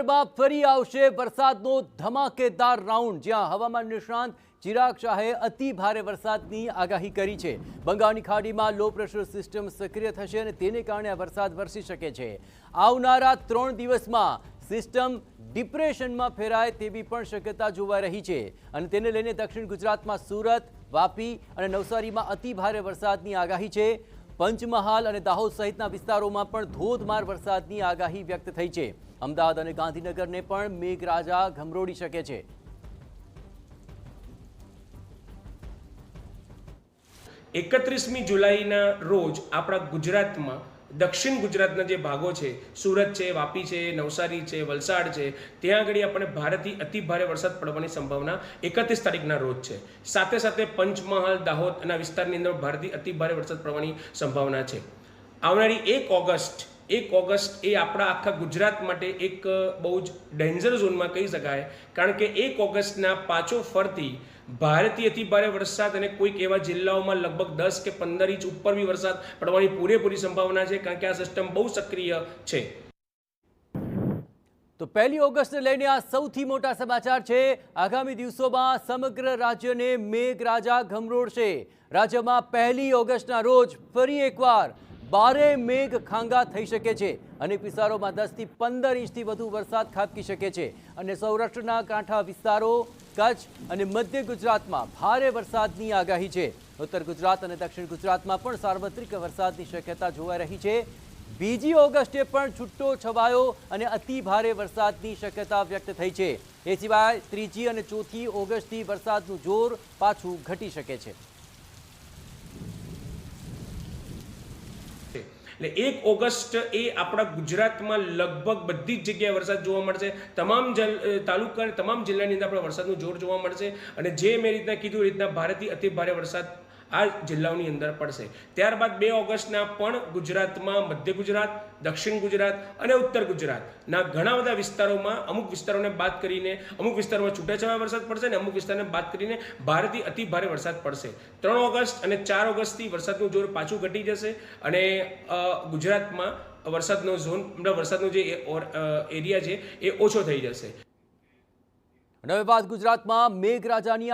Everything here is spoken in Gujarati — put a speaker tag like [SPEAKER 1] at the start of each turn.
[SPEAKER 1] રાજ્યભરમાં ફરી આવશે વરસાદનો ધમાકેદાર રાઉન્ડ। જ્યાં હવામાન નિષ્ણાંત ચિરાગ શાહે અતિ ભારે વરસાદની આગાહી કરી છે। બંગાળની ખાડીમાં લો પ્રેશર સિસ્ટમ સક્રિય થશે અને તેને કારણે આ વરસાદ વરસી શકે છે। આવનારા 3 દિવસમાં સિસ્ટમ ડિપ્રેશનમાં ફેરાય તેવી પણ શક્યતા જોવાઈ રહી છે અને તેને લઈને દક્ષિણ ગુજરાતમાં સુરત, વાપી અને નવસારીમાં અતિ ભારે વરસાદની આગાહી છે। પંચમહાલ અને દાહોદ સહિતના વિસ્તારોમાં પણ ધોધમાર વરસાદની આગાહી વ્યક્ત થઈ છે। અમદાવાદ અને ગાંધીનગરને પણ મેઘરાજા ઘમરોડી શકે છે।
[SPEAKER 2] 31મી જુલાઈના રોજ આપણા ગુજરાતમાં દક્ષિણ ગુજરાતના જે ભાગો છે, સુરત છે, વાપી છે, નવસારી છે, વલસાડ છે, ત્યાં આગળ આપણે ભારેથી અતિ ભારે વરસાદ પડવાની સંભાવના 31 તારીખના રોજ છે। સાથે સાથે પંચમહાલ, દાહોદના વિસ્તારની અંદર ભારેથી અતિ ભારે વરસાદ પડવાની સંભાવના છે। આવનારી 1 ઓગસ્ટ એ આપણા આખા ગુજરાત માટે એક બહુ જ ડેન્જર ઝોનમાં કહી શકાય, કારણ કે 1 ઓગસ્ટના પાછો ફરતી ભારેથી અતિ ભારે વરસાદ અને કોઈક એવા જિલ્લાઓમાં લગભગ 10 કે 15 ઇંચ ઉપર બી વરસાદ પડવાની પૂરેપૂરી સંભાવના છે, કારણ કે આ સિસ્ટમ બહુ સક્રિય છે।
[SPEAKER 1] તો 1 ઓગસ્ટને લઈને આ સૌથી મોટા સમાચાર છે। આગામી દિવસોમાં સમગ્ર રાજ્યને મેઘરાજા ઘમરોડશે। રાજ્યમાં 1 ઓગસ્ટના રોજ ફરી એકવાર ભારે મેઘ ખાંગા થઈ શકે છે। અનેક વિસ્તારોમાં 10 થી 15 ઇંચથી વધુ વરસાદ ખાબકી શકે છે અને સૌરાષ્ટ્રના કાંઠા વિસ્તારો, કચ્છ અને મધ્ય ગુજરાતમાં ભારે વરસાદની આગાહી છે। ઉત્તર ગુજરાત અને દક્ષિણ ગુજરાતમાં પણ સાર્વત્રિક વરસાદની શક્યતા જોવાઈ રહી છે। 2 ઓગસ્ટે પણ છૂટો છવાયો અને અતિ ભારે વરસાદની શક્યતા વ્યક્ત થઈ છે। એ સિવાય 3 અને 4 ઓગસ્ટથી વરસાદનું જોર પાછું ઘટી શકે છે।
[SPEAKER 2] એટલે 1 ઓગસ્ટ એ આપણા ગુજરાતમાં લગભગ બધી જ જગ્યાએ વરસાદ જોવા મળશે। તમામ તાલુકા અને તમામ જિલ્લાની અંદર આપણે વરસાદનું જોર જોવા મળશે અને જે મેં રીતના કીધું એ રીતના ભારેથી અતિ ભારે વરસાદ આ જિલ્લાઓની અંદર પડશે। ત્યારબાદ 2 ઓગસ્ટના પણ ગુજરાતમાં મધ્ય ગુજરાત, દક્ષિણ ગુજરાત અને ઉત્તર ગુજરાતના ઘણા બધા વિસ્તારોમાં અમુક વિસ્તારોને બાદ કરીને અમુક વિસ્તારોમાં છૂટાછવાયા વરસાદ પડશે અને અમુક વિસ્તારને બાદ કરીને ભારેથી અતિ ભારે વરસાદ પડશે। 3 ઓગસ્ટ અને 4 ઓગસ્ટથી વરસાદનું જોર પાછું ઘટી જશે અને ગુજરાતમાં વરસાદનો જે એરિયા છે એ ઓછો થઈ જશે।
[SPEAKER 1] હવે વાત ગુજરાતમાં મેઘરાજાની